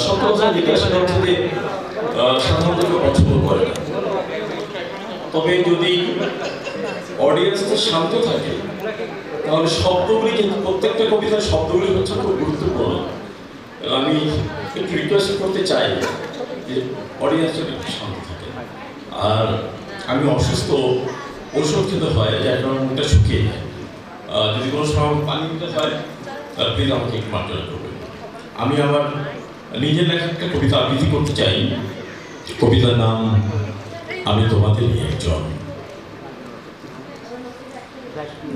সব কথা জিজ্ঞাসা করছে যে সাধারণত কেউ পছন্দ করে না, তবে যদি অডিয়েন্সটা শান্ত থাকে তাহলে শব্দগুলি, কিন্তু প্রত্যেকটা কবিতার শব্দগুলি হচ্ছে খুব গুরুত্বপূর্ণ। আমি একটু রিকোয়েস্ট করতে চাই যে অডিয়েন্সটা একটু শান্ত থাকে। আর আমি অসুস্থ, ওষুধ খেতে হয়, যার কারণে মুখটা শুকিয়ে যায়। যদি কোনো সময় পানি দিতে হয় প্লিজ আমাকে একটু মার্জনা করবেন। আমি আমার নিজের লেখা একটা কবিতা আবৃত্তি করতে চাই। কবিতার নাম আমি তোমাদেরই একজন।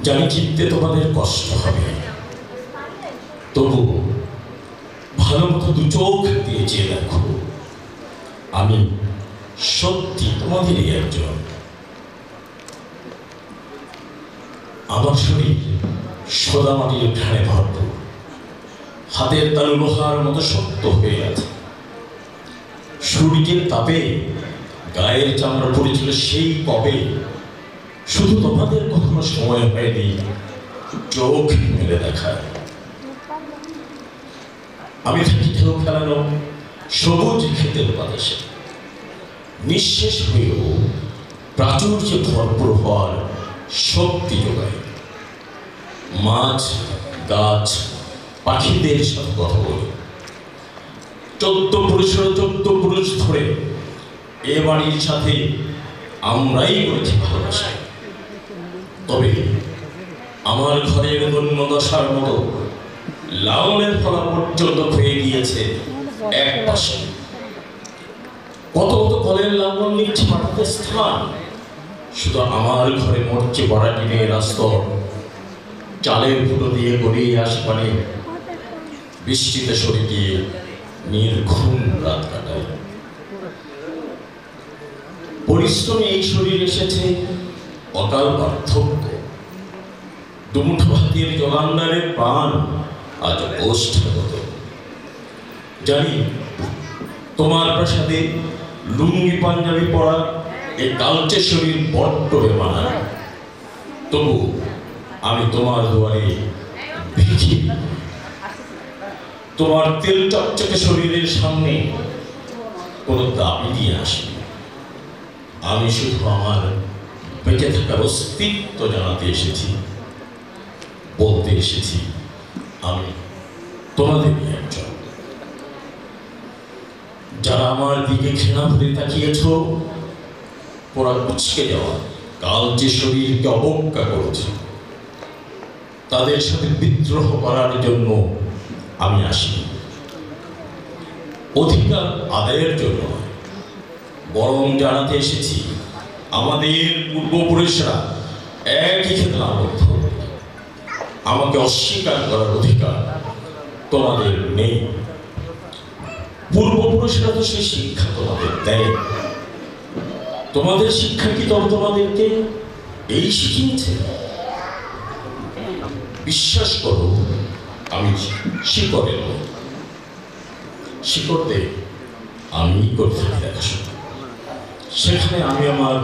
জানি চিনতে তোমাদের কষ্ট হবে, তবু ভালো মতো দু চোখ দিয়ে চেয়ে দেখো, আমি সত্যি তোমাদেরই একজন। আমার শরীর সোদা মাটির ঘাড়ে ভরপুর, হাতের তালু লোহার মতো শক্ত হয়ে আছে। সূর্যের তাপে গায়ের চামড়া পড়েছিল সেই কবে, শুধু তোমাদের কখনো সময় হয়নি চোখ মেলে দেখায়। আমি থাকি ঢেউ খেলানো সবুজ ক্ষেতের বাতাসে, নিঃশেষ হয়েও প্রাচুর্যে ভরপুর হওয়ার শক্তি যোগায়। মাছ, গাছ, পাখিদের সাথে কথা বলে 14 পুরুষের 14 পুরুষ ধরে এ বাড়ির সাথে আমরাই করেছি ভালোবাসা। তবে আমার ঘরের অন্য দশার মতো লালনের ফলা পর্যন্ত হয়ে গিয়েছে এক পাশে। কত কত কলের লালন নিচ্ছে মাটিতে স্থান, শুধু আমার ঘরে মরছে বড়া টিনের আস্তর। চালের ফুটো দিয়ে গড়িয়ে আসে পানি, বৃষ্টিতে সরে গিয়ে নির্ঘুম রাত কাটায়। পরিশ্রমে এই শরীর এসেছে অকাল পার্থক্য। দুমুঠো ভাতের জগান্ডারের প্রাণ আজ ওষ্ঠাগত। জানি তোমার প্রাসাদে লুঙ্গি পাঞ্জাবি পরা এই কালচে শরীর বড্ড বেমানান, তবু আমি তোমার দুয়ারে ভিখি। তোমার তেল চকচকে শরীরের সামনে কোনো দাবি দিয়ে আসি। আমি শুধু আমার বেঁচে থাকার অস্তিত্ব জানাতে এসেছি, বলতে এসেছি আমি তোমাদেরই একজন। যারা আমার দিকে ঘৃণা ভরে তাকিয়েছ, ওরা কুচকে যাওয়া কাল যে শরীরকে অবজ্ঞা করেছে, তাদের সাথে বিদ্রোহ করার জন্য আমি আসি। অধিকার আদায়ের জন্য বরং জানাতে এসেছি আমাদের পূর্বপুরুষরা একই ক্ষেত্রে আবদ্ধ। আমাকে অস্বীকার করার অধিকার তোমাদের নেই। পূর্বপুরুষরা তো সেই শিক্ষা তোমাদের দেয়। তোমাদের শিক্ষা কি তবে তোমাদেরকে এই শিখিয়েছে? বিশ্বাস করো, আমি শিকড়ের লোক। শিকড়তে আমি করে থাকি দেখাশোনা। সেখানে আমি আমার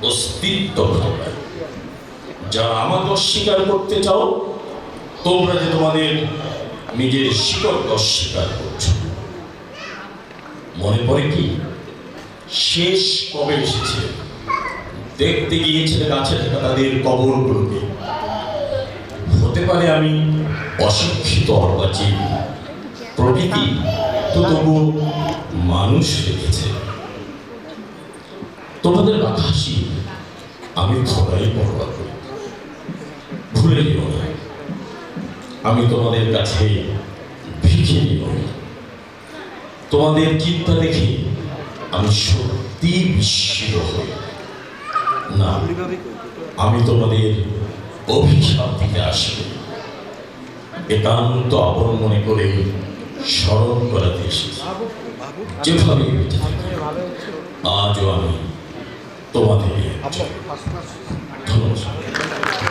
অস্তিত্ব ভাবলাই। যারা আমাকে অস্বীকার করতে চাও, তোমরা যে তোমাদের নিজের শিকড়কে অস্বীকার করছো। মনে পড়ে কি শেষ কবে এসেছে? দেখতে গিয়েছিল গাছে থাকা তাদের কবরগুলোকে। হতে পারে আমি অশিক্ষিত অর্বাচীন, প্রকৃতি তো তবু মানুষ রেখেছে। তোমাদের বাতাসি আমি খোদাই পরোয়া করি। ভুলে যেও না, আমি তোমাদের কাছে ভিখিরি নই। তোমাদের চিন্তা দেখে আমি সত্যি বিস্মিত হই না। আমি তোমাদের অভিশাপ দিতে আসি, একান্ত আপন মনে করে স্মরণ করাতে এসেছি। যেভাবে আজও আমি তোমাদের ধন্যবাদ।